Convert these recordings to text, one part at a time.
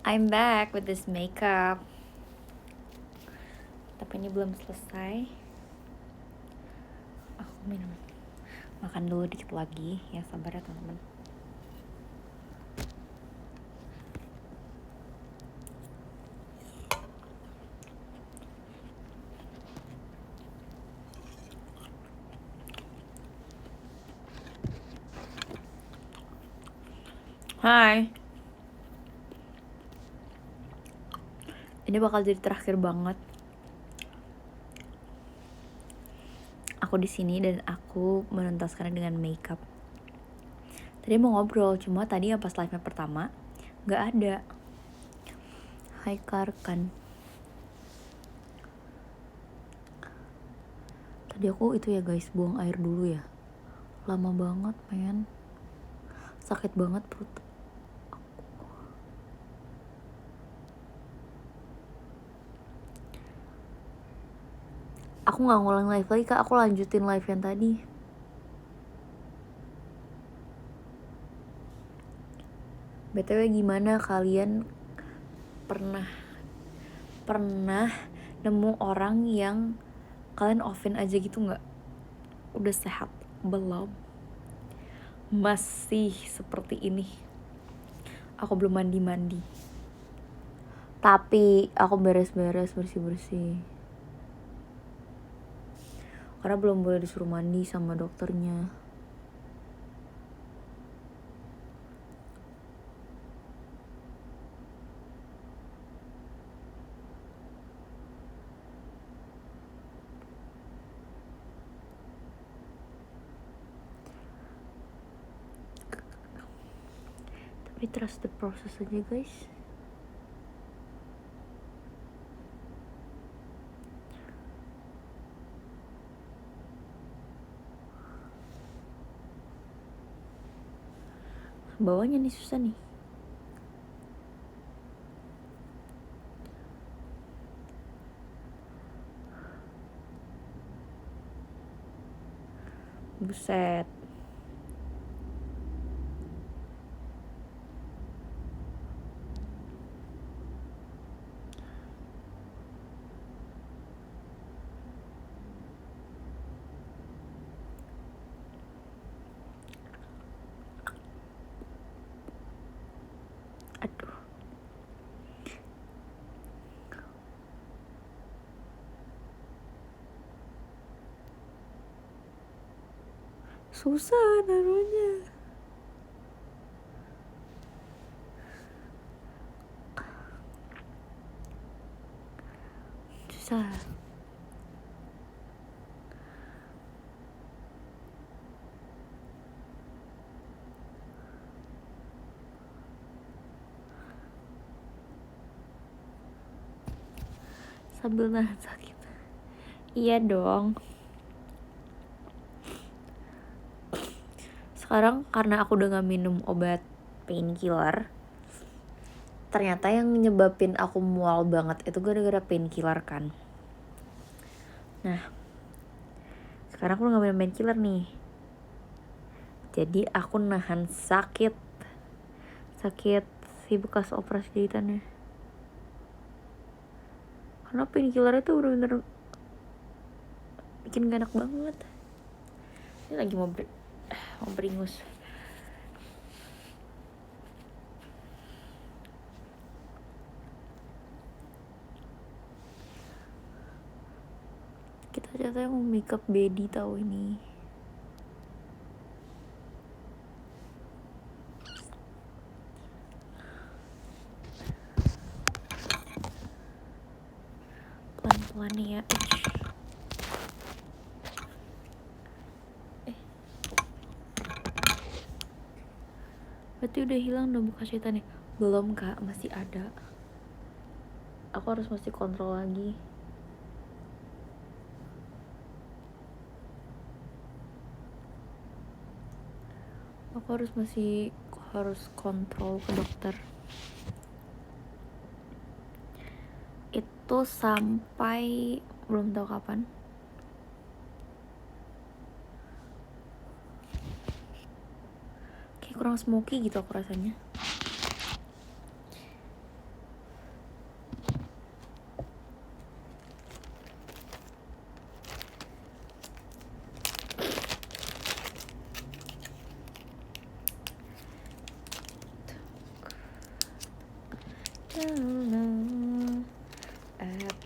I'm back with this makeup. Tapi ini belum selesai. Aku minum. Makan dulu dikit lagi. Ya sabar ya teman-teman. Hai. Ini bakal jadi terakhir banget aku di sini dan aku menuntaskannya dengan makeup. Tadi mau ngobrol, cuma tadi yang pas live-nya pertama nggak ada. Hai Karkan. Tadi aku itu ya guys, buang air dulu ya. Lama banget men. Sakit banget perut. Aku gak ngulang live lagi kak, aku lanjutin live yang tadi. BTW gimana kalian pernah nemu orang yang kalian offend aja gitu gak? Udah sehat belum? Masih seperti ini. Aku belum mandi-mandi, tapi aku beres-beres, bersih-bersih, karena belum boleh disuruh mandi sama dokternya. Tapi trust the process aja guys. Bawahnya nih susah nih. Buset. Aduh. Susah naruhnya. Susah. Sambil nahan sakit. Iya dong. Sekarang karena aku udah gak minum obat painkiller, ternyata yang nyebabin aku mual banget itu gara-gara painkiller kan. Nah, sekarang aku udah gak minum painkiller nih, jadi aku nahan sakit si bekas operasi jahitannya. Karena painkiller itu bener-bener bikin gak enak banget. Ini lagi mau beringus. Kita ternyata mau makeup baby tahu ini. Pelan-pelan nih ya. Berarti udah hilang dong bekas jahitannya? Belum kak, masih ada. Aku harus masih kontrol lagi. Aku harus kontrol ke dokter. Itu sampai belum tahu kapan. Kayak kurang smoky gitu aku rasanya.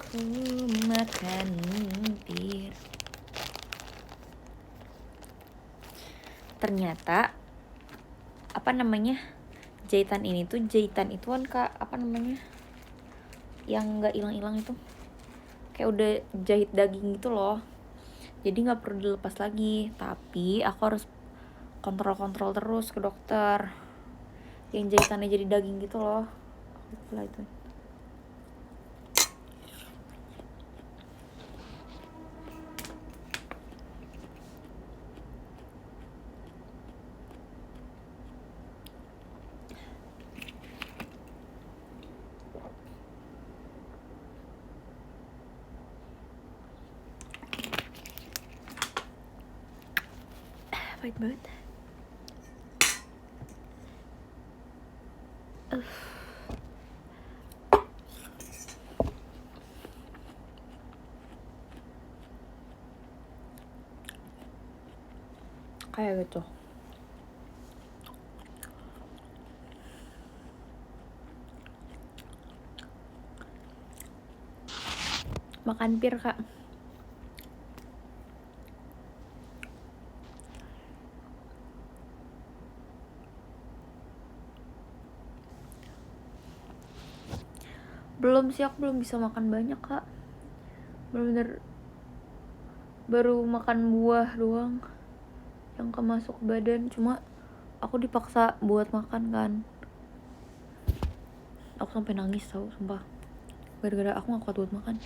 aku makan pir. Ternyata apa namanya, jahitan ini tuh jahitan itu kan kak, apa namanya yang nggak hilang-hilang itu, kayak udah jahit daging gitu loh, jadi nggak perlu dilepas lagi. Tapi aku harus kontrol terus ke dokter yang jahitannya jadi daging gitu loh. Itulah itu. Pahit banget. Kayak gitu. Makan pir kak. Belum sih, aku belum bisa makan banyak kak. Bener-bener baru makan buah doang yang kemasuk badan. Cuma aku dipaksa buat makan kan. Aku sampai nangis tau, sumpah. Gara-gara aku gak kuat buat makan.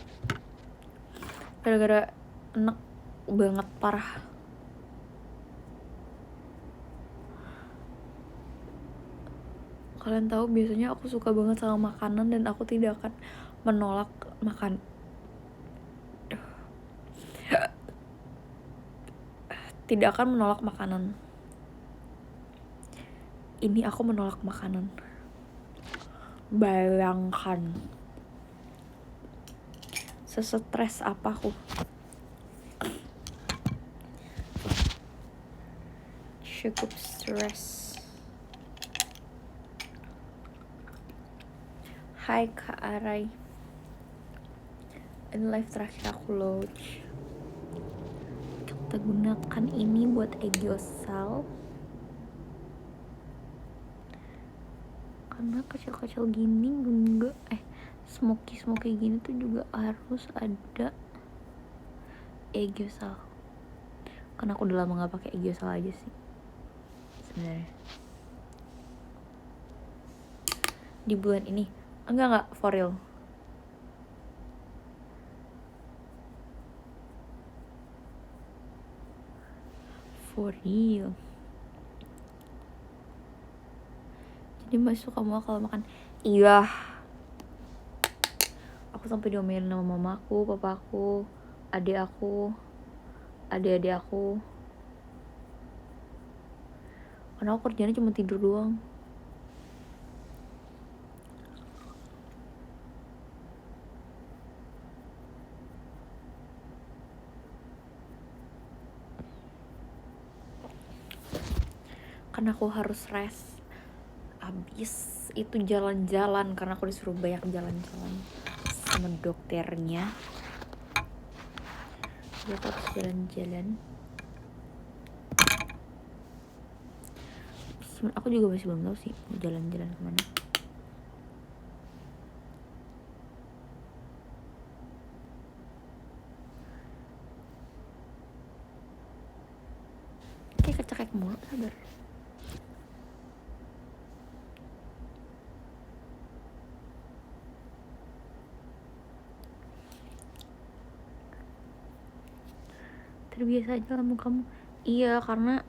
Gara-gara enak banget, parah. Kalian tahu biasanya aku suka banget sama makanan dan aku tidak akan menolak makan. Tidak akan menolak makanan. Ini aku menolak makanan. Bayangkan sesetres apa aku. Cukup stres. Hai Kak Arai. Ini live terakhir aku launch. Kita gunakan ini buat Aegyosal. Karena kecil-kecil gini enggak smoky gini tuh juga harus ada Aegyosal. Karena aku udah lama gak pakai Aegyosal aja sih sebenarnya. Di bulan ini enggak for real. For real. Jadi masuk kamu kalau makan. Iya. Aku sampai diomelin sama mamaku, papaku, adik aku, adik-adik aku. Karena aku kerjanya cuma tidur doang. Karena aku harus rest. Abis itu jalan-jalan, karena aku disuruh banyak jalan-jalan sama dokternya. Dia harus jalan-jalan. Aku juga masih belum tahu sih mau jalan-jalan kemana. Kayak kecekek mulu, sabar. Terbiasa aja lambung kamu. Iya, karena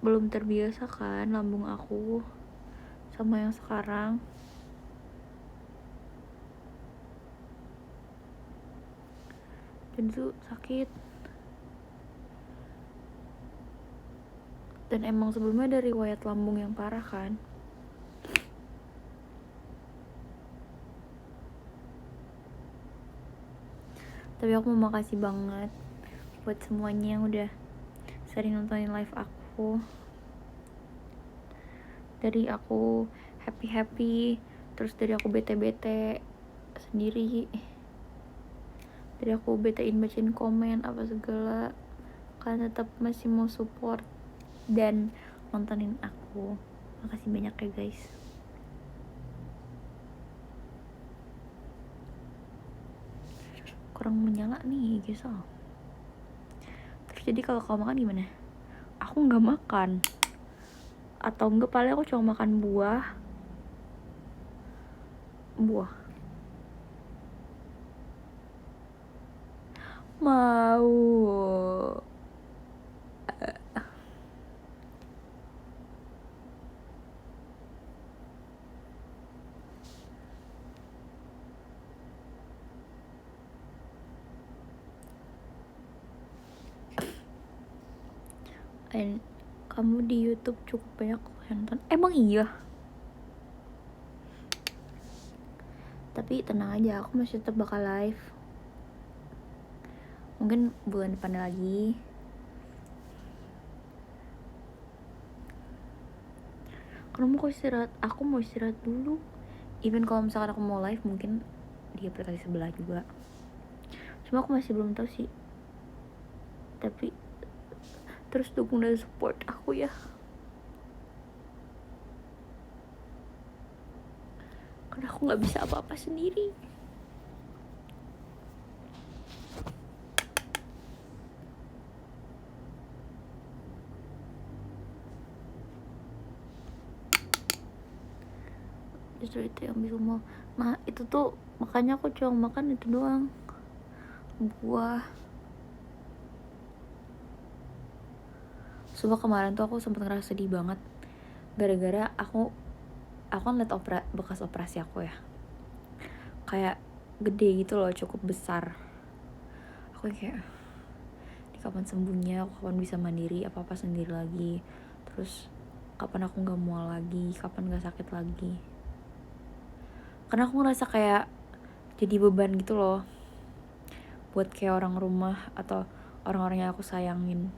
belum terbiasa kan lambung aku sama yang sekarang. Dan itu sakit. Dan emang sebelumnya ada riwayat lambung yang parah kan. Tapi aku mau makasih banget buat semuanya yang udah sering nontonin live aku. Dari aku happy terus dari aku bete-bete sendiri, dari aku betein bacain komen apa segala, kalian tetap masih mau support dan nontonin aku. Makasih banyak ya guys. Kurang menyala nih guys. Terus jadi kalau kau makan gimana? Aku nggak makan, atau enggak paling aku cuma makan buah mau. Dan kamu di YouTube cukup banyak nonton. Emang iya? Tapi tenang aja, aku masih tetap bakal live. Mungkin bulan depan lagi. Karena mau istirahat, aku mau istirahat dulu. Even kalau misalkan aku mau live, mungkin di aplikasi sebelah juga. Cuma aku masih belum tahu sih. Tapi terus dukung dan support aku ya. Karena aku nggak bisa apa-apa sendiri. Justru itu yang bikin mau. Nah itu tuh makanya aku cuma makan itu doang, buah. Sumpah kemarin tuh aku sempet ngerasa sedih banget gara-gara aku kan liat bekas operasi aku ya, kayak gede gitu loh, cukup besar. Aku kayak ini kapan sembuhnya, aku kapan bisa mandiri apa-apa sendiri lagi, terus kapan aku gak mual lagi, kapan gak sakit lagi. Karena aku ngerasa kayak jadi beban gitu loh buat kayak orang rumah atau orang-orang yang aku sayangin.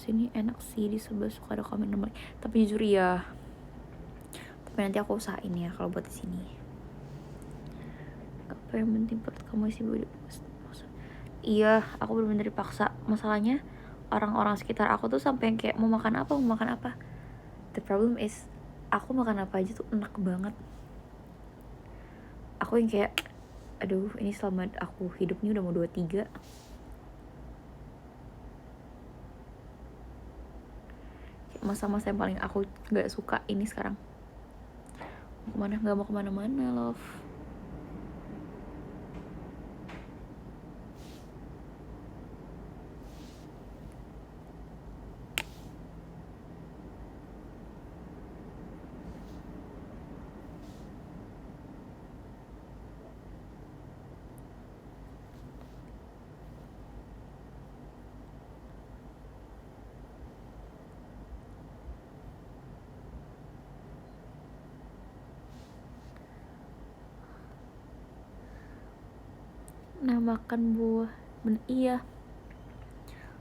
Sini enak sih, di sebelah suka ada komen nomor, tapi jujur ya, tapi nanti aku usahain ya kalau buat di sini. Apa yang penting perut kamu isi body. Iya, aku bener-bener dipaksa. Masalahnya orang-orang sekitar aku tuh sampai kayak mau makan apa. The problem is aku makan apa aja tuh enak banget. Aku yang kayak aduh, ini selama aku hidupnya udah mau 23. Masa-masa yang paling aku gak suka ini sekarang. Gak mau kemana-mana love. Nah makan buah iya,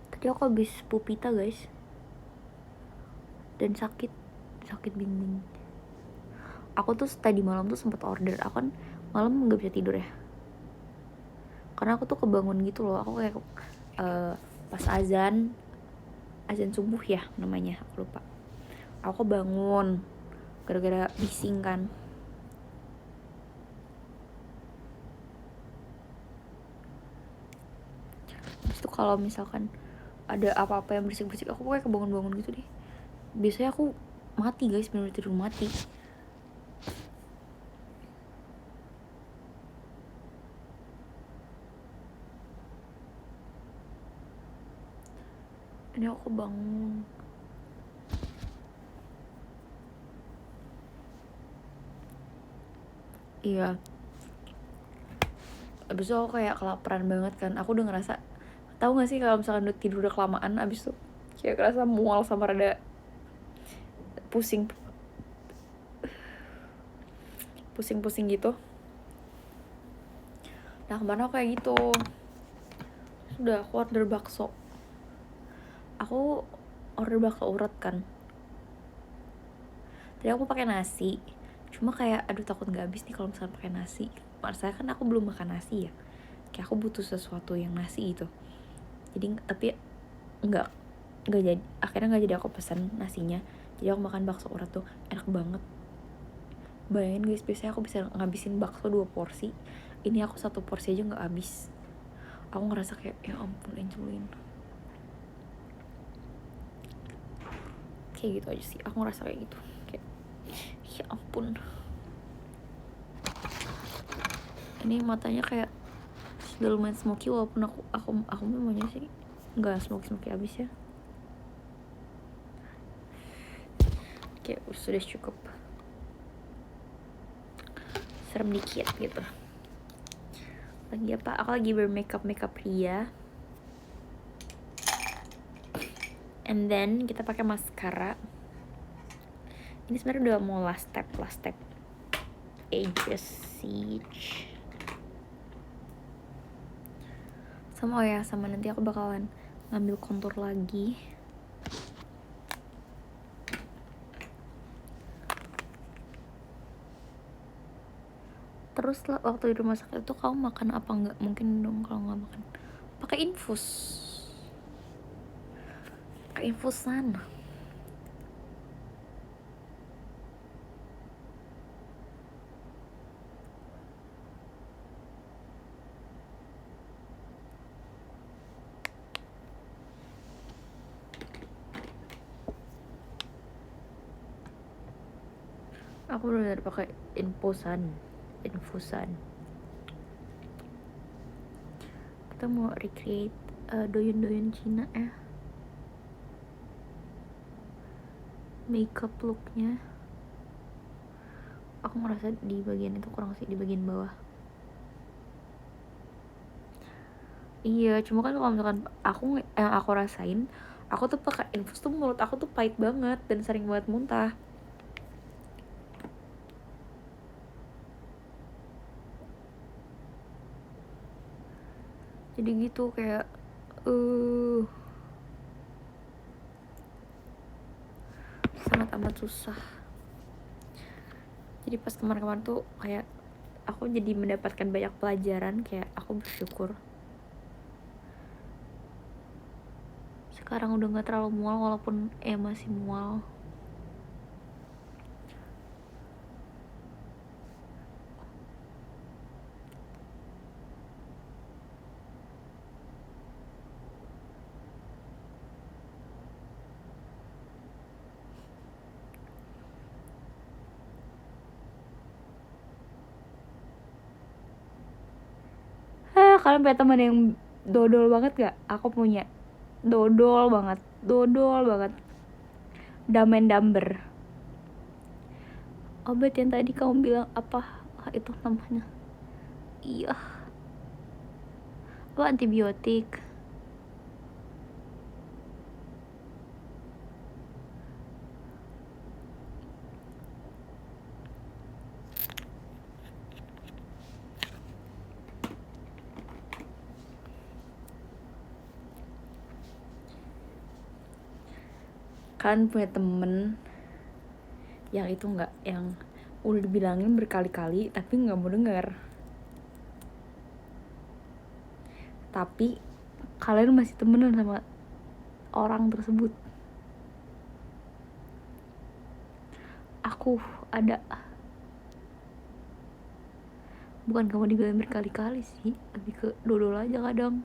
tadi aku habis pupita guys, dan sakit dinding. Aku tuh tadi malam tuh sempat order, aku kan malam nggak bisa tidur ya, karena aku tuh kebangun gitu loh. Aku kayak pas azan subuh ya namanya, aku lupa. Aku bangun gara-gara bising kan. Terus tuh kalau misalkan ada apa-apa yang berisik-berisik, aku kayak kebangun-bangun gitu deh. Biasanya aku mati guys, bener-bener tidur mati. Ini aku bangun. Iya. Abis itu aku kayak kelaparan banget kan. Aku udah ngerasa, tahu gak sih kalau misalkan udah tidur udah kelamaan, abis itu kayak kerasa mual sama rada pusing gitu. Nah kemarin aku kayak gitu. Sudah aku order bakso. Aku order bakso urat kan. Tadi aku pakai nasi, cuma kayak aduh takut nggak habis nih kalau misalnya pakai nasi. Maksudnya kan aku belum makan nasi ya, kayak aku butuh sesuatu yang nasi gitu. Jadi tapi nggak jadi, akhirnya nggak jadi aku pesan nasinya. Jadi aku makan bakso urat tuh enak banget. Bayangin guys, biasanya aku bisa ngabisin bakso 2 porsi, ini aku 1 porsi aja nggak habis. Aku ngerasa kayak ya ampun Angelin, kayak gitu aja sih. Aku ngerasa kayak gitu, kayak ya ampun. Ini matanya kayak sudah lumayan smoky, walaupun aku maunya sih nggak smoky abis ya. Kayak sudah cukup serem dikit gitu. Lagi apa? Aku lagi bermakeup pria. And then kita pakai maskara. Ini sebenarnya udah mau last step. Edges Siege. Sama nanti aku bakalan ngambil kontur lagi. Terus lah, waktu di rumah sakit itu kamu makan apa nggak? Mungkin dong kalau nggak makan pakai infusan. Aku udah pakai infusan. Kita mau recreate doyun Cina ya, makeup looknya. Aku ngerasa di bagian itu kurang sih, di bagian bawah. Iya, cuma kan kalau misalkan yang aku rasain, aku tuh pakai infus tuh mulut aku tuh pahit banget dan sering banget muntah. Jadi gitu kayak sangat amat susah. Jadi pas kemarin tuh kayak aku jadi mendapatkan banyak pelajaran, kayak aku bersyukur. Sekarang udah gak terlalu mual, walaupun masih mual. Kalian punya teman yang dodol banget gak? Aku punya dodol banget. Damen Damber. Obat yang tadi kamu bilang apa? Itu namanya. Iya. Apa antibiotik? Kalian punya temen yang itu nggak, yang udah dibilangin berkali-kali tapi nggak mau dengar, tapi kalian masih temenan sama orang tersebut? Aku ada. Bukan kamu dibilang berkali-kali sih, lebih ke dodol aja kadang.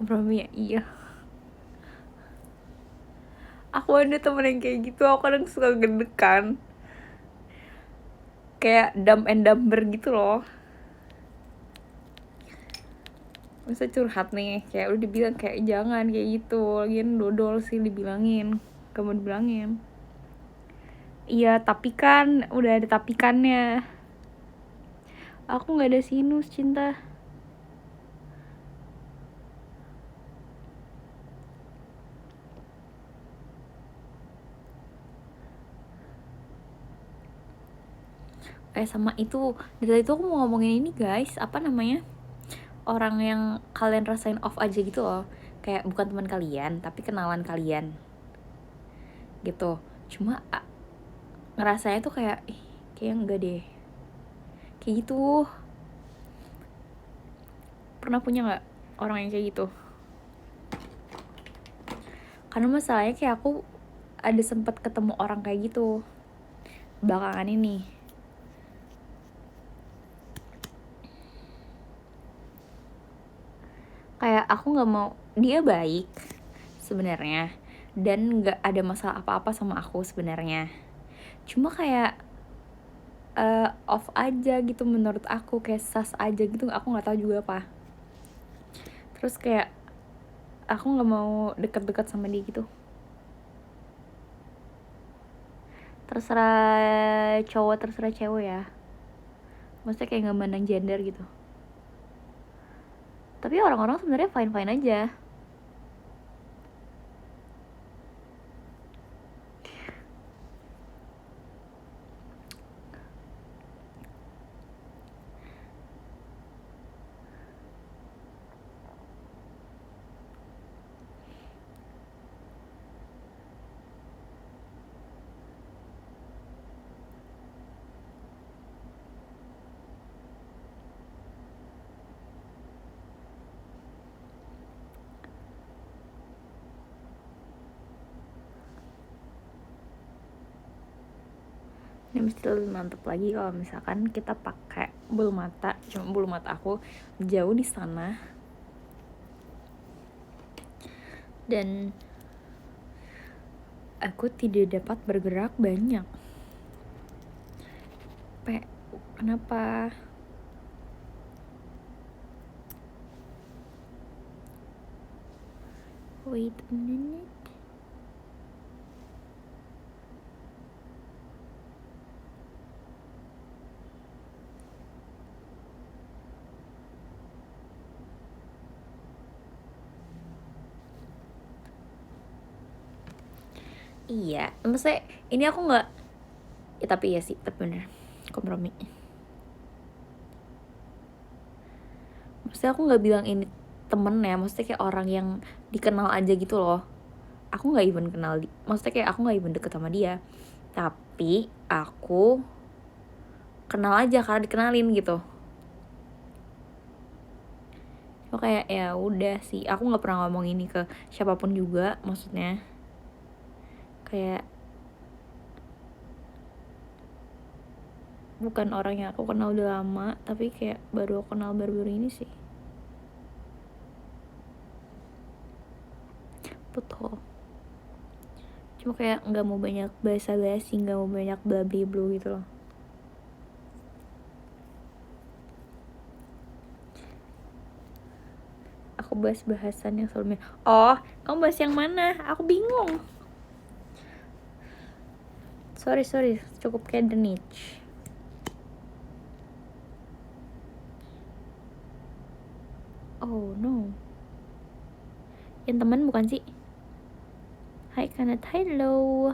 Kompromi ya, iya. Aku ada temen yang kayak gitu, aku kadang suka gedekan, kayak Dumb and Dumber gitu loh. masa curhat nih, kayak udah dibilang kayak jangan kayak gitu, lagian dodol sih dibilangin, gak mau dibilangin. Iya tapi kan udah ada tapikannya, aku nggak ada sinus cinta. Sama itu dari itu aku mau ngomongin ini guys, apa namanya, orang yang kalian rasain off aja gitu loh, kayak bukan teman kalian tapi kenalan kalian gitu, cuma ngerasanya tuh kayak kayak enggak deh, kayak gitu. Pernah punya nggak orang yang kayak gitu? Karena masalahnya kayak aku ada sempat ketemu orang kayak gitu belakangan ini. Kayak aku nggak mau, dia baik sebenarnya dan nggak ada masalah apa-apa sama aku sebenarnya, cuma kayak off aja gitu menurut aku, kayak sas aja gitu, aku nggak tahu juga apa. Terus kayak aku nggak mau deket-deket sama dia gitu. Terserah cowok terserah cewek ya, maksudnya kayak nggak mandang gender gitu. Tapi orang-orang sebenarnya fine fine aja. Ini mesti lebih mantep lagi kalau misalkan kita pakai bulu mata, cuma bulu mata aku jauh di sana dan aku tidak dapat bergerak banyak. Kenapa? Wait a minute. Iya, maksudnya ini aku nggak, ya tapi iya sih, tapi bener kompromi. Maksudnya aku nggak bilang ini temen ya, maksudnya kayak orang yang dikenal aja gitu loh. Aku nggak even kenal maksudnya kayak aku nggak even deket sama dia, tapi aku kenal aja karena dikenalin gitu. So kayak ya udah sih, aku nggak pernah ngomong ini ke siapapun juga, maksudnya kayak bukan orang yang aku kenal udah lama, tapi kayak baru aku kenal baru-baru ini sih. Betul. Cuma kayak nggak mau banyak basa-basi, nggak mau banyak bla bla bla gitu loh. Aku bahas bahasan yang sebelumnya. Oh, kamu bahas yang mana? Aku bingung. Sorry, cukup kayak The Niche. Oh no. Yang teman bukan sih? Hai Kanat, hello.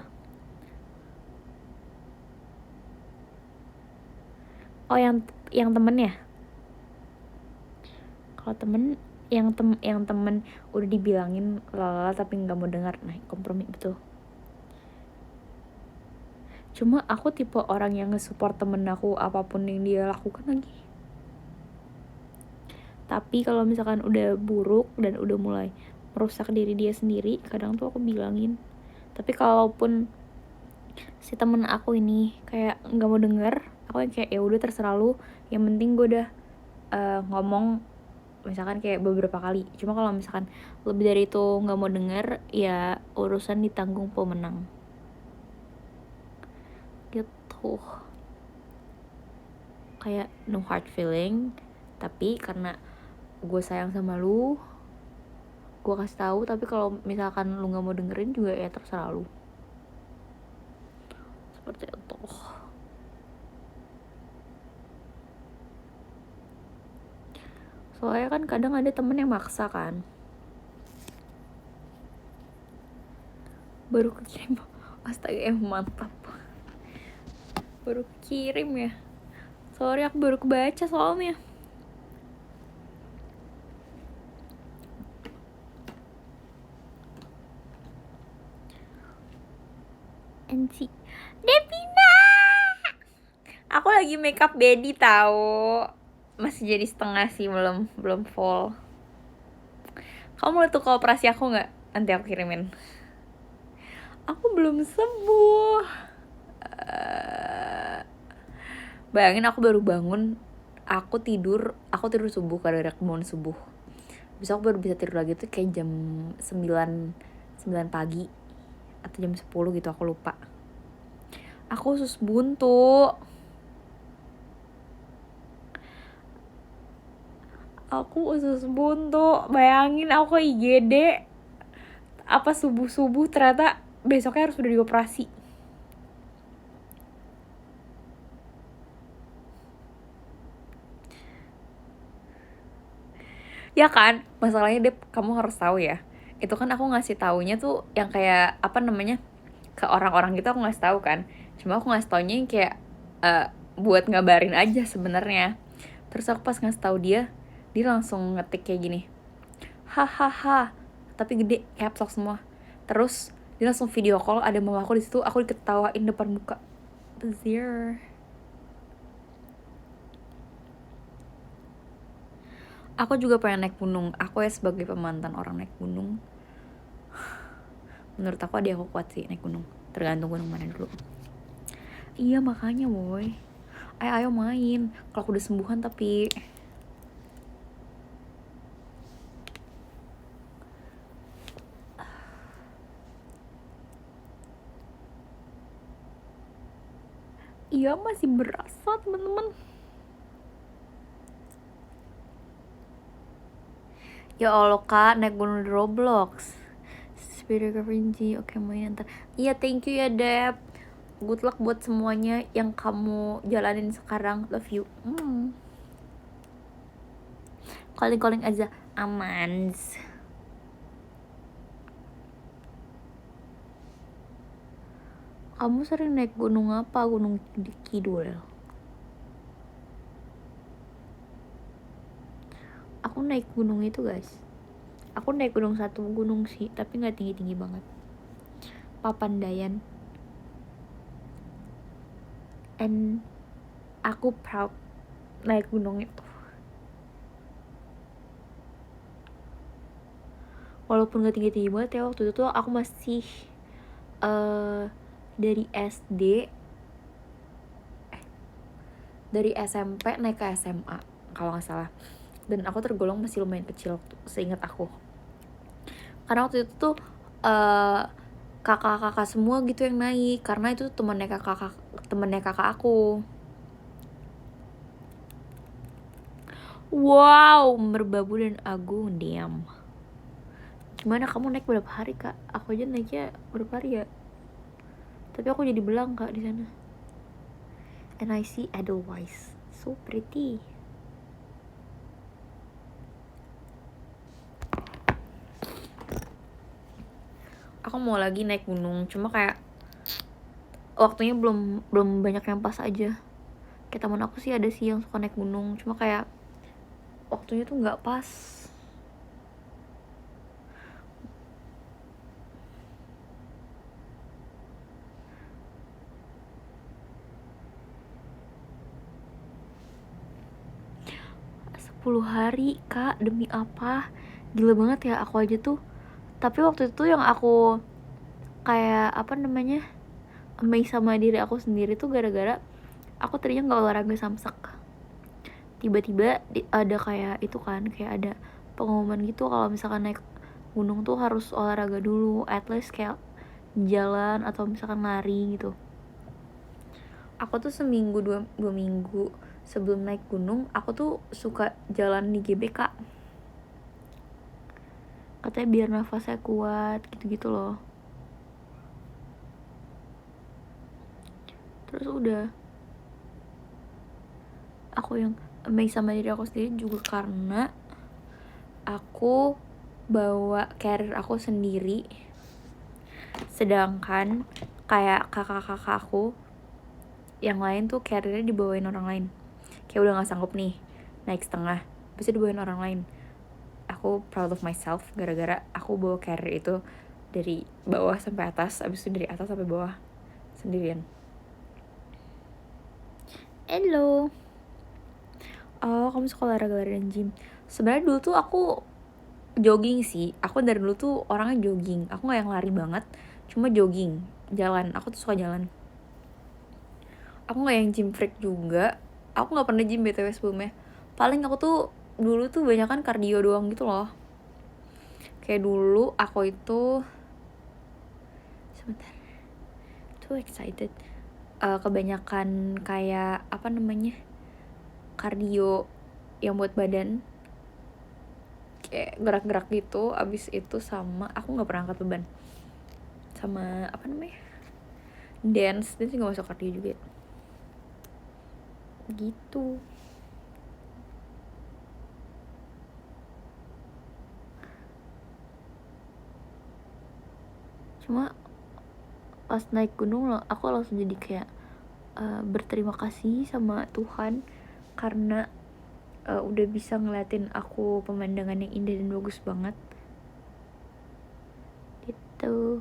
Oh yang temen ya? Kalau temen yang temen udah dibilangin lalala tapi nggak mau dengar, nah kompromi betul. Cuma aku tipe orang yang nge-support temen aku apapun yang dia lakukan lagi. Tapi kalau misalkan udah buruk dan udah mulai merusak diri dia sendiri, kadang tuh aku bilangin. Tapi kalaupun si temen aku ini kayak nggak mau denger, aku yang kayak ya udah terserah lu, yang penting gue udah ngomong misalkan kayak beberapa kali. Cuma kalau misalkan lebih dari itu nggak mau denger, ya urusan ditanggung pemenang gitu. Kayak no hard feeling, tapi karena gue sayang sama lu, gue kasih tahu. Tapi kalau misalkan lu nggak mau dengerin juga ya terserah lu, seperti itu. Soalnya kan kadang ada temen yang maksa kan. Baru kekirim, astaga mantap, baru kirim ya. Sorry, aku baru kebaca soalnya. NC Devina, aku lagi makeup baby tahu, masih jadi setengah sih, belum full. Kamu mau tuh ke operasi aku nggak? Nanti aku kirimin. Aku belum sembuh. Bayangin aku baru bangun, aku tidur subuh, karena bangun subuh. Besok baru bisa tidur lagi tuh kayak jam 9 pagi atau jam 10 gitu, aku lupa. Aku usus buntu. Bayangin aku ke IGD apa subuh-subuh, ternyata besoknya harus udah dioperasi. Ya kan, masalahnya Dep, kamu harus tahu ya. Itu kan aku ngasih taunya tuh yang kayak apa namanya, ke orang-orang gitu aku ngasih tahu kan. Cuma aku ngasih taunya yang kayak buat ngabarin aja sebenarnya. Terus aku pas ngasih tahu dia langsung ngetik kayak gini, hahaha, tapi gede, caps lock semua. Terus dia langsung video call, ada mama aku di situ, aku diketawain depan muka. Zir. Aku juga pengen naik gunung. Aku ya sebagai pemantan orang naik gunung, menurut aku dia aku kuat sih naik gunung. Tergantung gunung mana dulu. Iya makanya boy, ayo main. Kalau aku udah sembuhan tapi iya masih berasa teman-teman. Ya Allah kak, naik gunung di Roblox. Spirit Kevinci, oke main ntar. Iya thank you ya Dep. Good luck buat semuanya yang kamu jalanin sekarang. Love you. Calling aja amans. Kamu sering naik gunung apa? Gunung Kidul. Aku naik gunung itu guys. Aku naik gunung satu gunung sih, tapi nggak tinggi-tinggi banget. Papandayan. And aku proud naik gunung itu. Walaupun gak tinggi-tinggi banget ya, waktu itu tuh aku masih dari SMP naik ke SMA kalau nggak salah. Dan aku tergolong masih lumayan kecil seingat aku. Karena waktu itu tuh kakak-kakak semua gitu yang naik, karena itu temannya kakak aku. Wow, Merbabu dan Agung, diam. Gimana kamu naik berapa hari kak? Aku aja naiknya berapa hari ya? Tapi aku jadi belang kak di sana. And I see Edelweiss, so pretty. Aku mau lagi naik gunung, cuma kayak waktunya belum banyak yang pas aja. Kayak teman aku sih ada sih yang suka naik gunung, cuma kayak waktunya tuh nggak pas. Hari kak, demi apa? Gila banget ya aku aja tuh. Tapi waktu itu yang aku kayak apa namanya, amazed sama diri aku sendiri tuh gara-gara aku tadinya nggak olahraga samsak. Tiba-tiba ada kayak itu kan, kayak ada pengumuman gitu kalau misalkan naik gunung tuh harus olahraga dulu, at least kayak jalan atau misalkan lari gitu. Aku tuh dua minggu sebelum naik gunung, aku tuh suka jalan di GBK. katanya biar nafasnya kuat gitu-gitu loh. Terus udah, aku yang amazed sama diri aku sendiri juga karena aku bawa carrier aku sendiri, sedangkan kayak kakak-kakak aku yang lain tuh carriernya dibawain orang lain. Kayak udah gak sanggup nih naik setengah, bisa dibawain orang lain. Aku proud of myself gara-gara aku bawa carrier itu dari bawah sampai atas, abis itu dari atas sampai bawah sendirian. Hello. Oh, kamu suka olahraga dan gym. Sebenarnya dulu tuh aku jogging sih. Aku dari dulu tuh orangnya jogging. Aku gak yang lari banget, cuma jogging, jalan. Aku tuh suka jalan. Aku gak yang gym freak juga. Aku gak pernah gym BTW sebelumnya. Paling aku tuh dulu tuh banyak kan cardio doang gitu loh. Kayak dulu aku itu, sebentar, too excited, kebanyakan kayak apa namanya, cardio yang buat badan, kayak gerak-gerak gitu. Abis itu sama aku nggak pernah angkat beban, sama apa namanya, dance juga masuk cardio juga gitu. Cuma pas naik gunung loh, aku langsung jadi kayak berterima kasih sama Tuhan karena udah bisa ngeliatin aku pemandangan yang indah dan bagus banget gitu.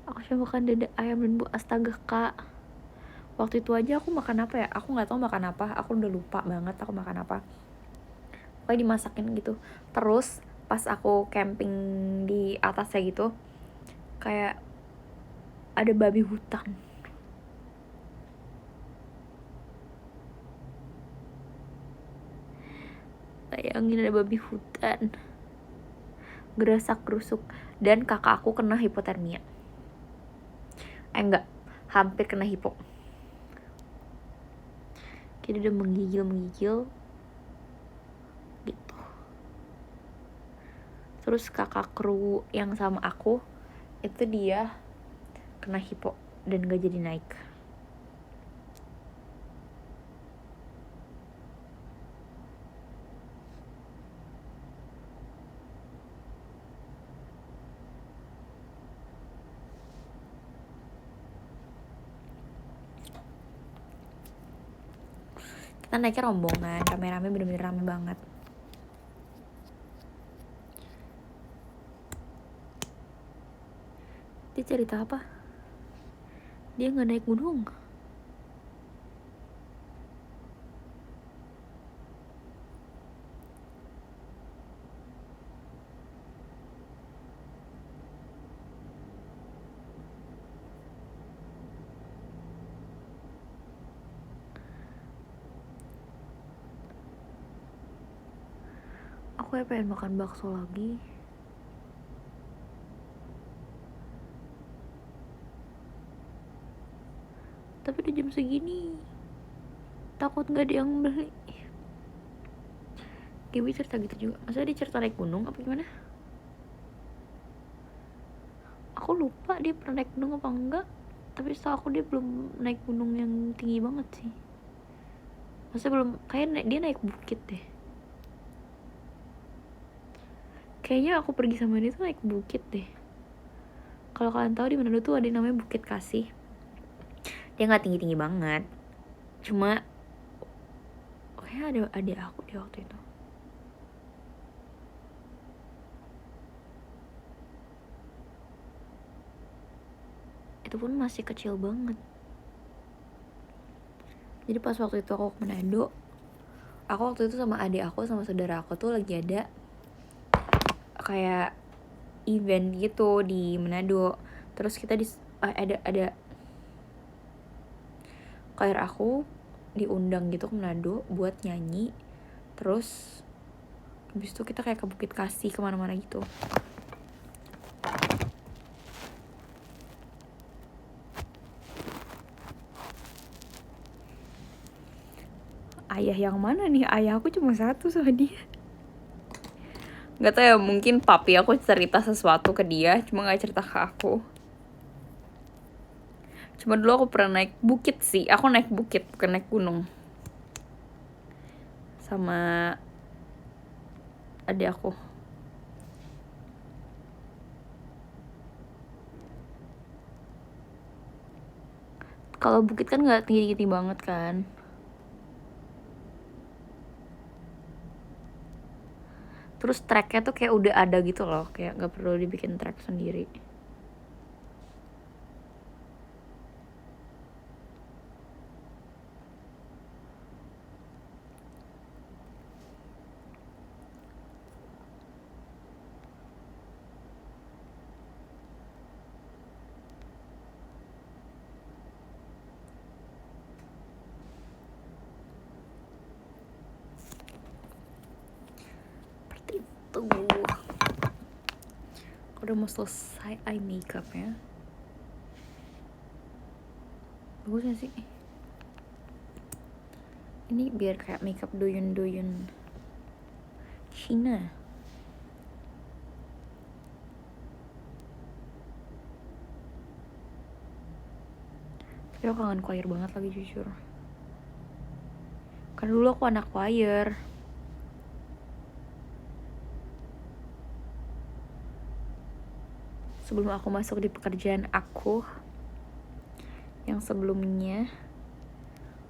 Aku cuma makan dada ayam dan bu, astaga kak, waktu itu aja aku makan apa ya, aku nggak tahu makan apa, aku udah lupa banget aku makan apa, pokoknya dimasakin gitu. Terus pas aku camping di atasnya gitu, kayak ada babi hutan. Bayangin ada babi hutan, gerasak gerusuk, dan kakak aku kena hipotermia. Enggak, hampir kena hipo. Kita udah menggigil gitu. Terus kakak kru yang sama aku itu dia kena hipo dan gak jadi naik. Kita naiknya rombongan, rame-rame, bener-bener rame banget. Dia cerita apa? Dia gak naik gunung. Aku pengen makan bakso lagi. Tapi udah jam segini, takut gak ada yang beli. Gaby cerita gitu juga. Masa dia cerita naik gunung apa gimana? Aku lupa dia pernah naik gunung apa enggak. Tapi setahu aku dia belum naik gunung yang tinggi banget sih. Masa belum, kayak dia naik bukit deh. Kayaknya aku pergi sama dia tuh naik bukit deh. Kalau kalian tahu di Manado tuh ada yang namanya Bukit Kasih. Dia nggak tinggi banget, cuma kayaknya ada adik aku di waktu itu. Itu pun masih kecil banget. Jadi pas waktu itu aku ke Manado, aku waktu itu sama adik aku sama saudara aku tuh lagi ada kayak event gitu di Manado. Terus kita ada kayak aku diundang gitu ke Manado buat nyanyi. Terus habis itu kita kayak ke Bukit Kasih, kemana-mana gitu. ayah yang mana nih? Ayah aku cuma satu sama dia. Gak tau ya, mungkin papi aku cerita sesuatu ke dia, cuma gak cerita ke aku. Cuma dulu aku pernah naik bukit sih. Aku naik bukit, bukan naik gunung. Sama adik aku. Kalau bukit kan gak tinggi-tinggi banget kan. Terus treknya tuh kayak udah ada gitu loh. Kayak gak perlu dibikin trek sendiri. Seperti itu. Udah mau selesai eye makeup ya. Bagus gak sih? Ini biar kayak makeup doyun-doyun Cina. Tapi aku kangen choir banget lagi jujur. Kan dulu aku anak choir. Sebelum aku masuk di pekerjaan aku yang sebelumnya,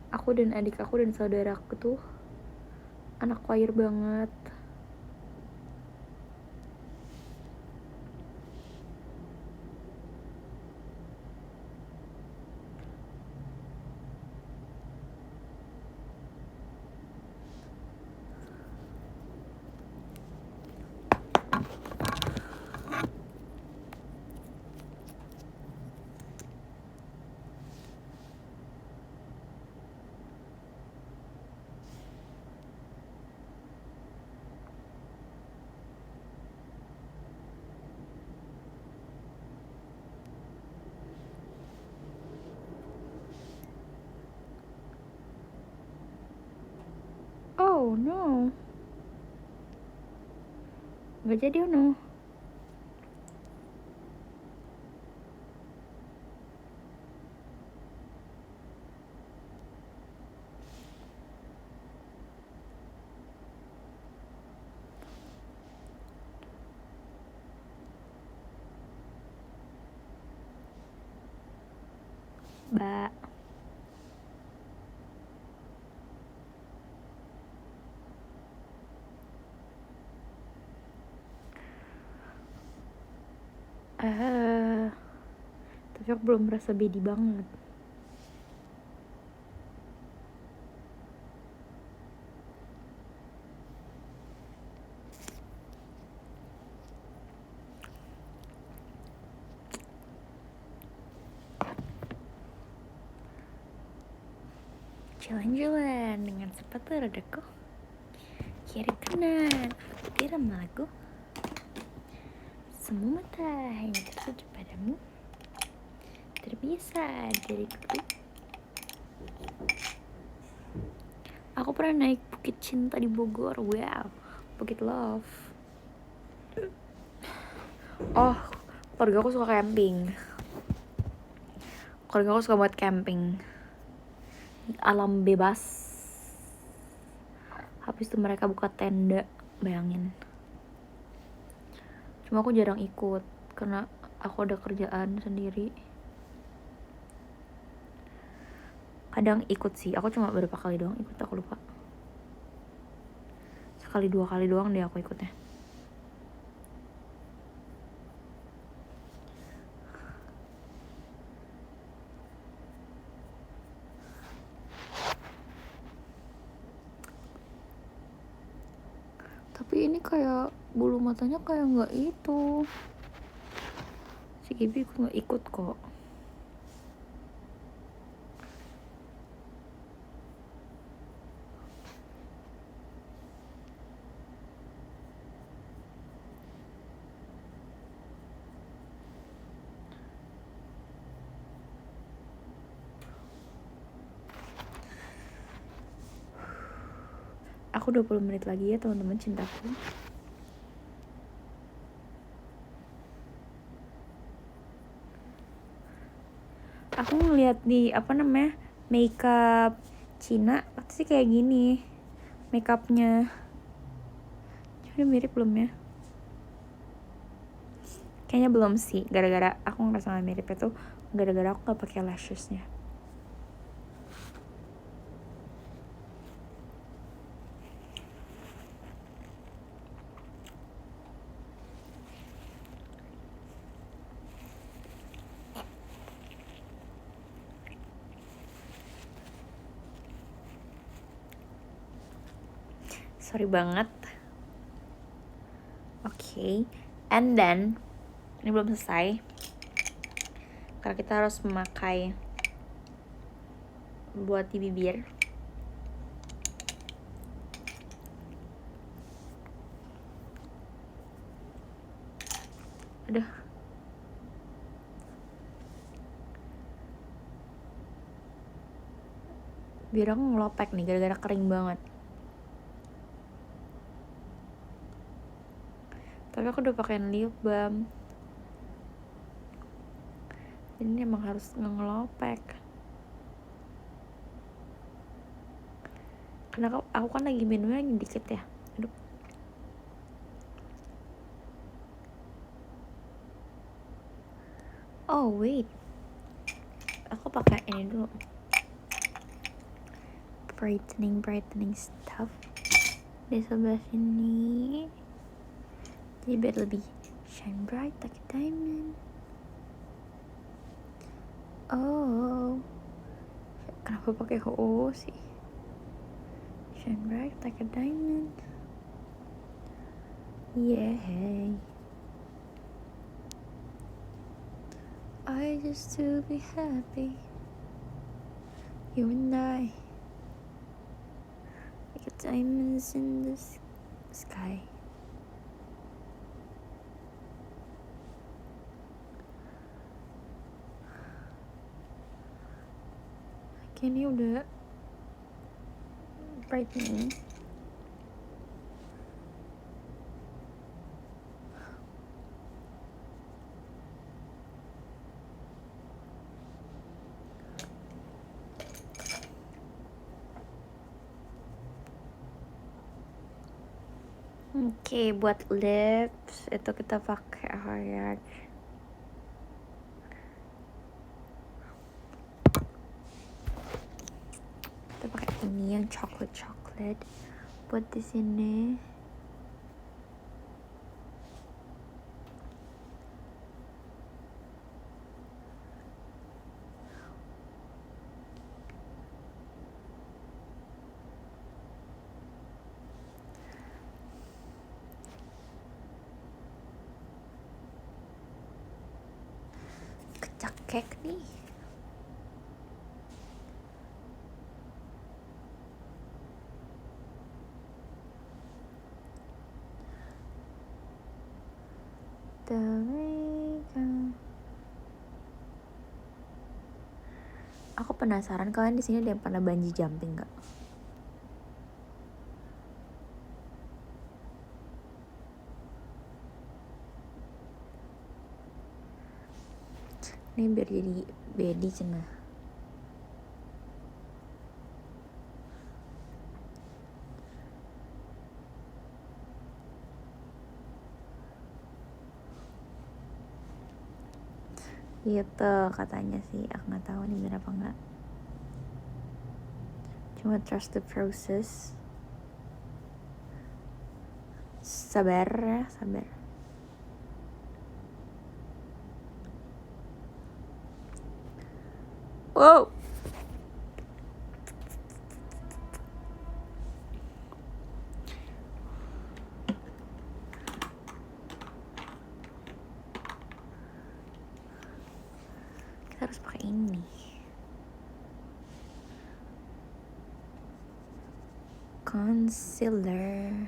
aku dan adik aku dan saudaraku tuh anak choir banget. Oh no, gak jadi oh no. Mbak, tapi aku belum merasa bedi banget. Jalan-jalan dengan sepatu rodaku kiri kanan, aku tiram lagu. Semua mata hanya tertuju padamu, terbiasa diriku. Aku pernah naik Bukit Cinta di Bogor. Wow, Bukit Love. Oh, keluarga aku suka camping. Keluarga aku suka buat camping. Alam bebas. Habis itu mereka buka tenda, bayangin. Cuma aku jarang ikut karena aku ada kerjaan sendiri. Kadang ikut sih, aku cuma berapa kali doang ikut, aku lupa. Sekali 2 kali doang deh aku ikutnya. Tapi ini kayak bulu matanya kayak nggak itu. Si Gibi nggak ikut kok. Aku 20 menit lagi ya teman-teman cintaku. Aku ngeliat di makeup Cina pasti kayak gini makeupnya. Udah mirip belum ya? Kayaknya belum sih, gara-gara aku ngerasa gak mirip itu gara-gara aku gak pakai lashesnya. Sorry banget. Oke. And then ini belum selesai karena kita harus memakai buat di bibir. Aduh. Biar aku ngelopek nih gara-gara kering banget. Tapi aku udah pakai lip balm. Ini emang harus ngelopek. Karena aku kan lagi minumnya lagi dikit ya. Aduh. Oh wait. Aku pakai ini dulu. Brightening stuff di sebelah sini. Jadi biar lebih shine bright like a diamond. Oh, kenapa pakai HO sih? Shine bright like a diamond. Yeah. I just to be happy. You and I, like a diamonds in the sky. Ini udah brightening. Oke, buat lips itu kita pakai apa ya? Kita pakai ini yang chocolate buat di sini. Kecakek nih. Aku penasaran kalian di sini ada yang pernah bungee jumping nggak? Ini biar jadi bedi cenah. Gitu katanya sih, aku nggak tahu nih bener apa nggak. Cuma trust the process. Sabar ya, sabar. Wow. Kita harus pakai ini. Concealer.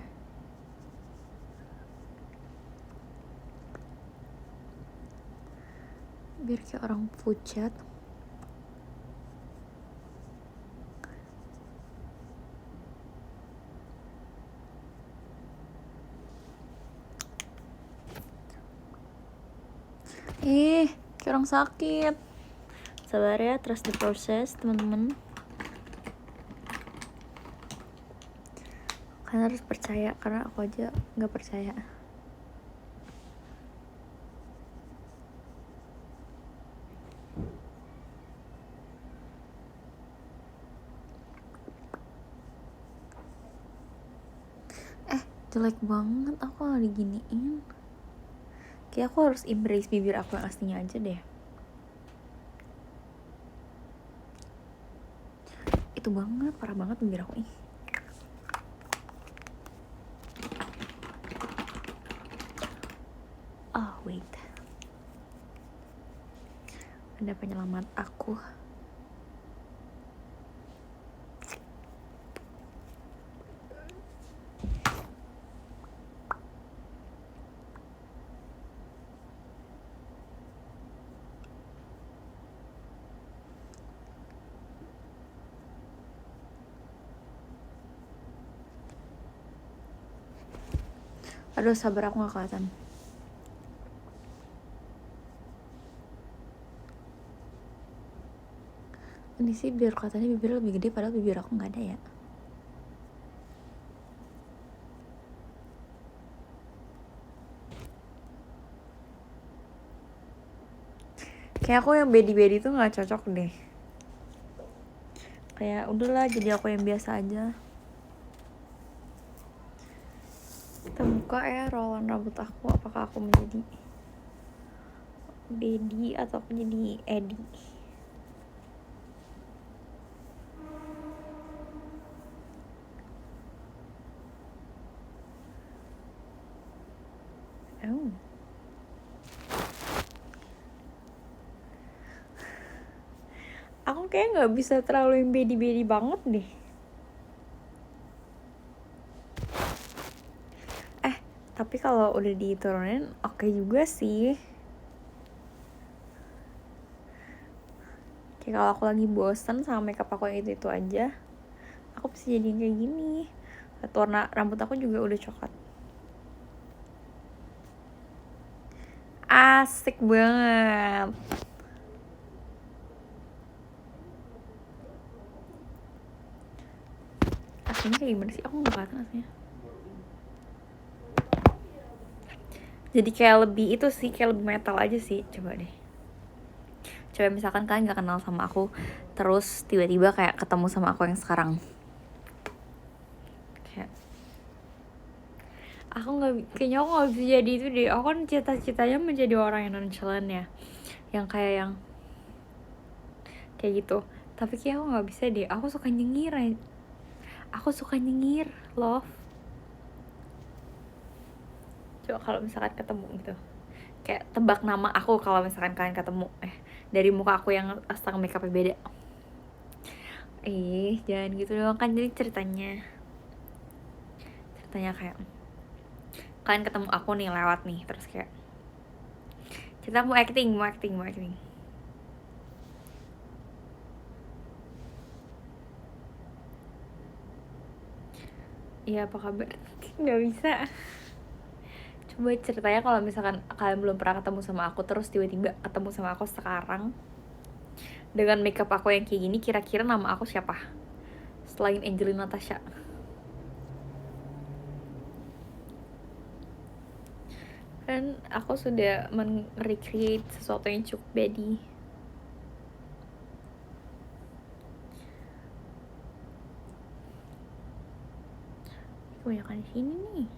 Biar kayak orang pucat. Ih, kayak orang sakit. Sabar ya, trust the process teman-teman. Kalian harus percaya, karena aku aja gak percaya. Jelek banget aku gak diginiin. Kayak aku harus embrace bibir aku yang aslinya aja deh. Itu banget, parah banget bibir aku nih. Oh wait, ada penyelamat aku. Aduh, sabar, aku gak kelihatan. Ini sih biar kelihatannya bibir lebih gede, padahal bibir aku gak ada ya. Kayak aku yang bedi-bedi tuh gak cocok deh. Kayak udahlah, jadi aku yang biasa aja. Kita buka ya rolan rambut aku. Apakah aku menjadi Bedi atau aku jadi Edi? Oh. Aku kayak gak bisa terlalu yang bedi-bedi banget deh. Tapi kalau udah diturunin oke juga sih. Kayak kalau aku lagi bosen sama makeup aku yang itu aja, aku bisa jadi kayak gini. Warna rambut aku juga udah coklat. Asik banget. Aslinya kayak gimana sih? Aku gak kelihatan aslinya. Jadi kayak lebih itu sih, kayak lebih metal aja sih. Coba deh. Coba misalkan kalian gak kenal sama aku, terus tiba-tiba kayak ketemu sama aku yang sekarang. Kayak kayaknya aku gak bisa jadi itu deh. Aku kan cita-citanya menjadi orang yang nonchalant ya, yang kayak gitu. Tapi kayak aku gak bisa deh. Aku suka nyengir, love. Coba kalau misalkan ketemu gitu, kayak tebak nama aku kalau misalkan kalian ketemu. Dari muka aku yang astaga makeupnya beda. Jangan gitu doang kan. Jadi ceritanya kayak kalian ketemu aku nih lewat nih, terus kayak kita mau acting. Iya, apa kabar? Nggak bisa. Coba ceritanya kalau misalkan kalian belum pernah ketemu sama aku, terus tiba-tiba ketemu sama aku sekarang dengan makeup aku yang kayak gini, kira-kira nama aku siapa selain Angelina Natasha? Kan aku sudah men-recreate sesuatu yang cukup bedi. Kebanyakan di sini nih.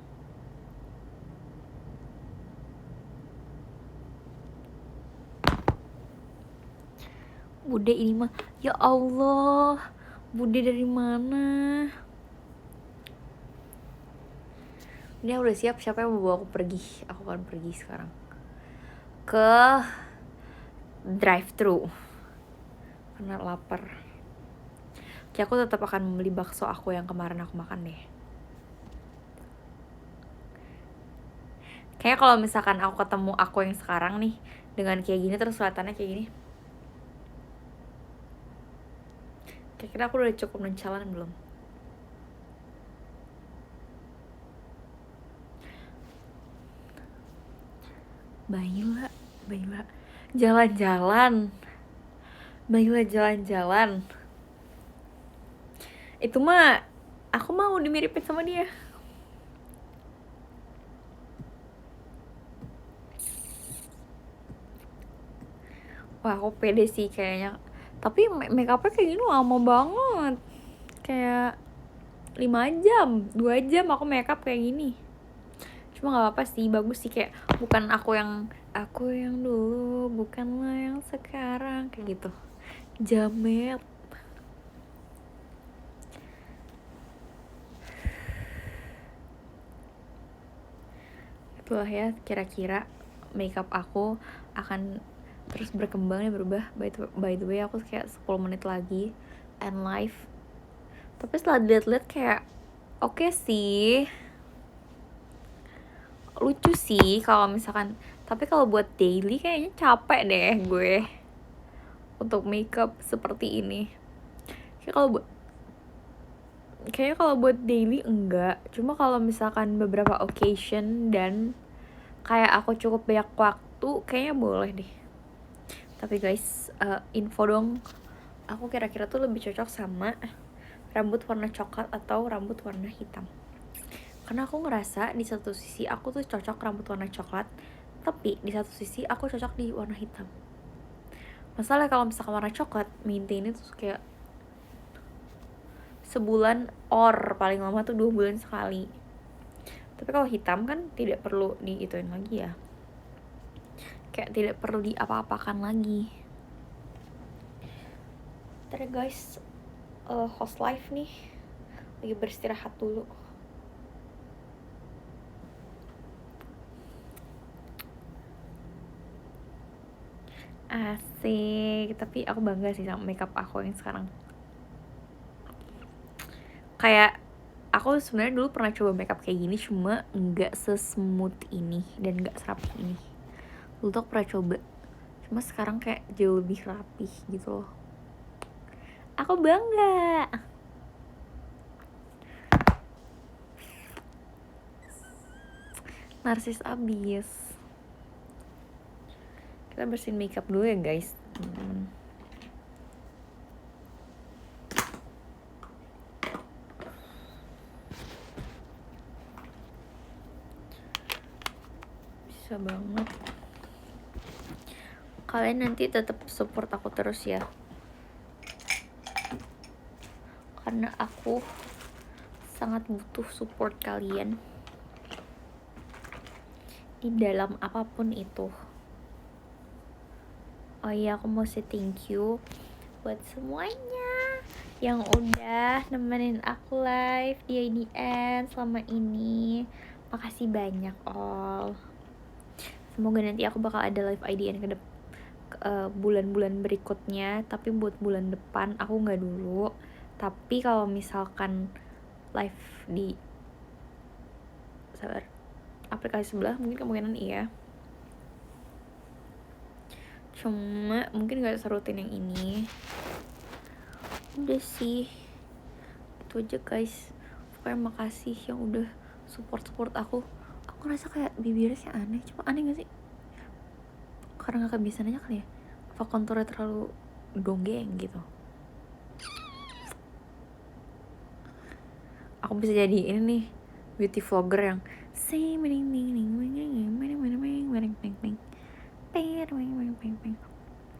Bude ini mah, ya Allah, bude dari mana? Ini udah siap, siapa yang mau bawa aku pergi? Aku akan pergi sekarang ke drive-thru karena lapar. Kayak aku tetap akan membeli bakso aku yang kemarin aku makan deh. Kayak kalau misalkan aku ketemu aku yang sekarang nih dengan kayak gini, terus kelihatannya kayak gini, kira-kira aku udah cukup nonchalant belum? Baila Jalan-jalan, baiklah jalan-jalan. Itu mah aku mau dimiripin sama dia. Wah, aku pede sih kayaknya. Tapi make upnya kayak gini lama banget. Kayak 5 jam, 2 jam aku make up kayak gini. Cuma gak apa-apa sih, bagus sih. Kayak bukan aku yang dulu, bukanlah yang sekarang, kayak gitu. Jamet. Itulah ya kira-kira makeup aku akan terus berkembang dan berubah. By the way, aku kayak 10 menit lagi and live. Tapi setelah dilihat-lihat kayak oke sih, lucu sih kalau misalkan. Tapi kalau buat daily kayaknya capek deh gue untuk makeup seperti ini. Kayaknya kalau buat daily enggak. Cuma kalau misalkan beberapa occasion dan kayak aku cukup banyak waktu, kayaknya boleh deh. Tapi guys, info dong, aku kira-kira tuh lebih cocok sama rambut warna coklat atau rambut warna hitam. Karena aku ngerasa di satu sisi aku tuh cocok rambut warna coklat, tapi di satu sisi aku cocok di warna hitam. Masalah kalau misalkan warna coklat, maintain itu kayak sebulan or paling lama tuh 2 bulan sekali. Tapi kalau hitam kan tidak perlu diituin lagi ya, kayak tidak perlu diapa-apakan lagi. Ntar guys, host live nih lagi beristirahat dulu. Asik. Tapi aku bangga sih sama makeup aku yang sekarang. Kayak aku sebenarnya dulu pernah coba makeup kayak gini, cuma nggak sesmooth ini dan nggak serapi ini. Dulu tuh aku pernah coba, cuma sekarang kayak jauh lebih rapih gitu loh. Aku bangga. Narsis abis. Kita bersihin makeup dulu ya guys. Bisa banget. Kalian nanti tetap support aku terus ya, karena aku sangat butuh support kalian di dalam apapun itu. Oh iya, aku mau say thank you buat semuanya yang udah nemenin aku live di IDN selama ini. Makasih banyak all. Semoga nanti aku bakal ada live IDN ke bulan-bulan berikutnya. Tapi buat bulan depan aku nggak dulu. Tapi kalau misalkan live di aplikasi sebelah mungkin kemungkinan iya. Cuma mungkin gak serutin yang ini. Udah sih, itu aja guys. Pokoknya makasih yang udah support aku. Aku ngerasa kayak bibirnya sih aneh. Cuma aneh gak sih? Karena gak kebiasaan aja kali ya. Apa konturnya terlalu donggeng gitu. Aku bisa jadi ini nih, beauty vlogger yang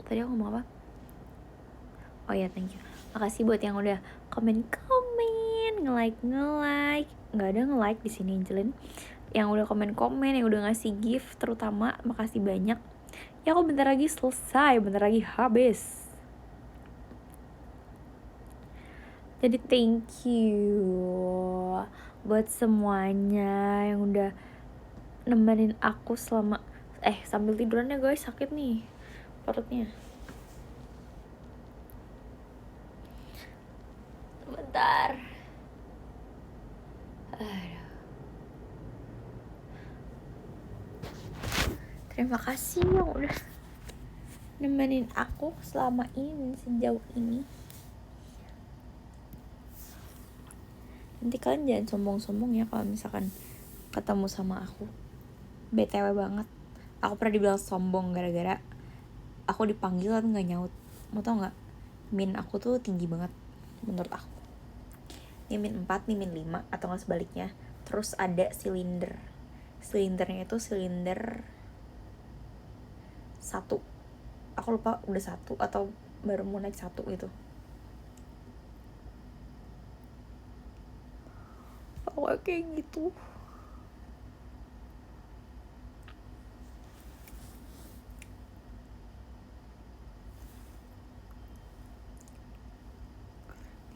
tadi aku ngomong apa? Oh ya, thank you. Makasih buat yang udah komen, nge-like. Nggak ada nge-like di sini, Angelin. Yang udah komen, yang udah ngasih gift, terutama makasih banyak. Ya aku bentar lagi selesai, bentar lagi habis. Jadi thank you buat semuanya yang udah nemenin aku selama sambil tiduran ya guys, sakit nih perutnya. Bentar. Terima kasih yang udah nemenin aku selama ini, sejauh ini. Nanti kalian jangan sombong-sombong ya kalau misalkan ketemu sama aku. BTW banget, aku pernah dibilang sombong gara-gara aku dipanggil kan nggak nyaut. Mau tau nggak, min aku tuh tinggi banget menurut aku. Ini min 4, ini min 5 atau nggak sebaliknya. Terus ada silindernya itu silinder 1, aku lupa udah 1 atau baru mau naik 1 gitu. Oh, kayak gitu.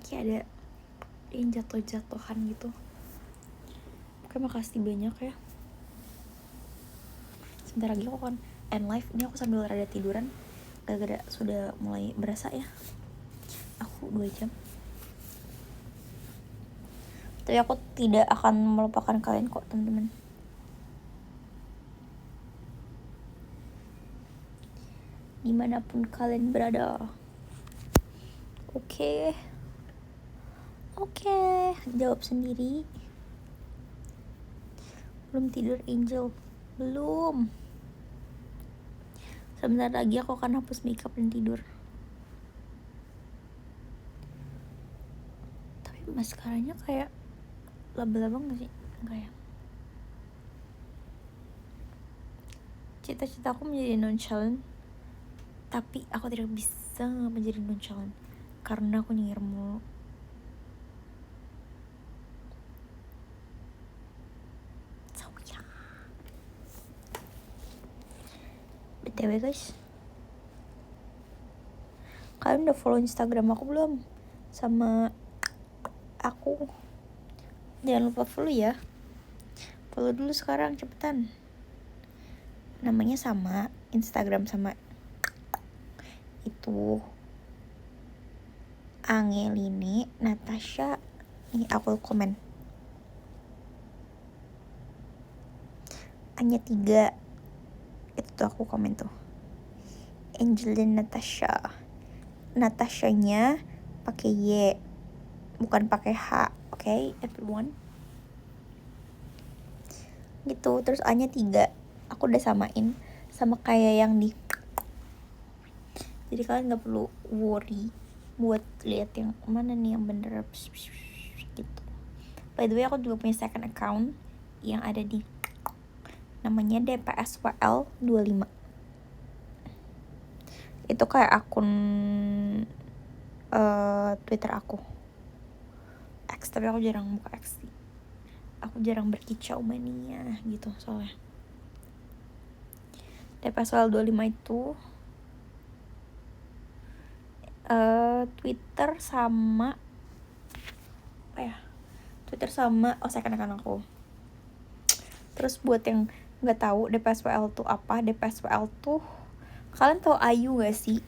Kayak ada yang jatuh-jatuhan gitu. Oke, makasih banyak ya. Sebentar lagi aku akan end live. Ini aku sambil rada tiduran gara-gara sudah mulai berasa ya aku 2 jam. Tapi aku tidak akan melupakan kalian kok, teman-teman. Dimanapun kalian berada. Oke, jawab sendiri. Belum tidur Angel? Belum. Sebentar lagi aku akan hapus makeup dan tidur. Tapi maskaranya kayak laba-laba gak sih? Enggak ya. Cita-cita aku menjadi nonchalant, tapi aku tidak bisa menjadi nonchalant karena aku nyengir mulu. So ya. BTW guys, kalian udah follow Instagram aku belum? Sama aku. Jangan lupa follow ya. Follow dulu sekarang, cepetan. Namanya sama, Instagram sama itu Angeline Natasha. Nih aku komen hanya 3. Itu tuh aku komen tuh Angeline Natasha. Natashanya pakai Y, bukan pakai H. Okay, everyone. Gitu. Terus A-nya 3. Aku udah samain sama kayak yang di. Jadi kalian nggak perlu worry buat lihat yang mana nih yang bener gitu. By the way, aku juga punya second account yang ada di namanya DPSWL25. Itu kayak akun Twitter aku. X, tapi aku jarang buka X sih. Aku jarang berkicau mania gitu soalnya. DPSWL25 itu Twitter sama apa ya? Twitter sama second account aku. Terus buat yang nggak tahu DPSWL tuh apa? DPSWL tuh, kalian tahu IU gak sih?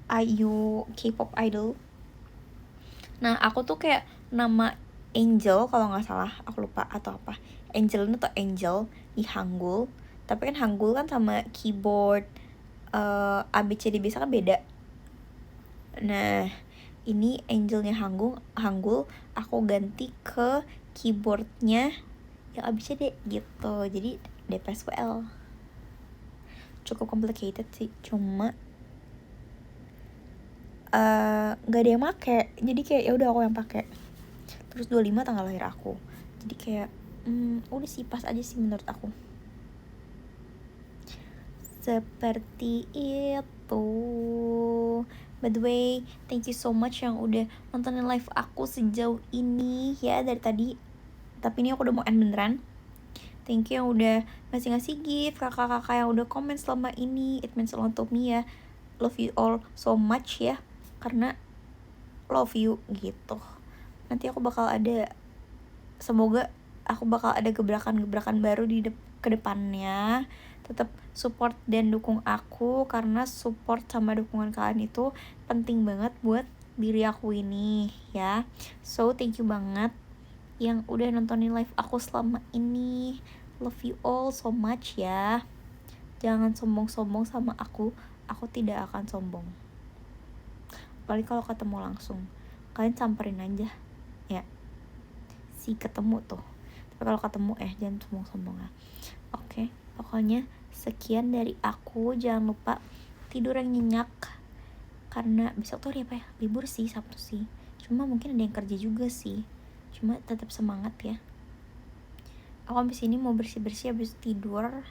IU K-pop idol. Nah, aku tuh kayak nama Angel kalau nggak salah, aku lupa atau apa. Angel atau Angel di Hangul. Tapi kan Hangul kan sama keyboard ABCD biasa kan beda. Nah, ini Angelnya Hangul, aku ganti ke keyboardnya yang ABCD gitu. Jadi DPSWL. Cukup complicated sih, cuma nggak ada yang make. Jadi kayak ya udah aku yang pakai. Terus 25 tanggal lahir aku. Jadi kayak udah sih pas aja sih menurut aku. Seperti itu. By the way, thank you so much yang udah nontonin live aku sejauh ini ya dari tadi. Tapi ini aku udah mau end beneran. Thank you yang udah ngasih gift, kakak-kakak yang udah komen selama ini. It means a lot to me ya. Love you all so much ya. Karena love you gitu. Nanti aku bakal ada, semoga aku bakal ada gebrakan-gebrakan baru di kedepannya. Tetap support dan dukung aku, karena support sama dukungan kalian itu penting banget buat diri aku ini ya. So thank you banget yang udah nontonin live aku selama ini. Love you all so much ya. Jangan sombong-sombong sama aku tidak akan sombong. Apalagi kalau ketemu langsung, kalian samperin aja ya, si ketemu tuh. Tapi kalau ketemu jangan sombong-sombong ya. Oke, pokoknya sekian dari aku. Jangan lupa tidur yang nyenyak, karena besok tuh hari apa ya, libur sih, Sabtu sih, cuma mungkin ada yang kerja juga sih, cuma tetap semangat ya. Aku habis ini mau bersih-bersih habis tidur.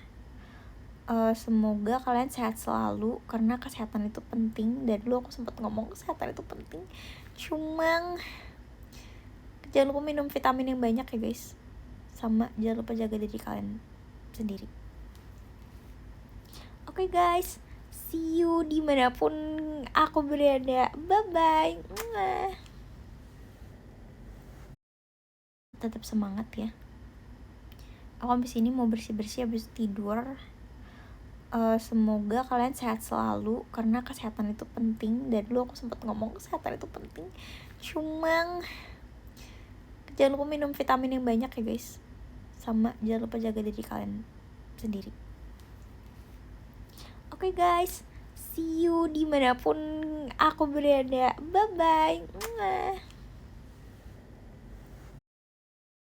Semoga kalian sehat selalu, karena kesehatan itu penting. Dan dulu aku sempat ngomong kesehatan itu penting, cuma jangan lupa minum vitamin yang banyak ya guys, sama jangan lupa jaga diri kalian sendiri. Oke guys, see you dimanapun aku berada, bye bye. Tetap semangat ya. Aku habis ini mau bersih-bersih habis tidur. Semoga kalian sehat selalu, karena kesehatan itu penting. Dan dulu aku sempat ngomong kesehatan itu penting, cuma jangan lupa minum vitamin yang banyak ya guys, sama jangan lupa jaga diri kalian sendiri. Oke guys, see you dimanapun aku berada, bye bye.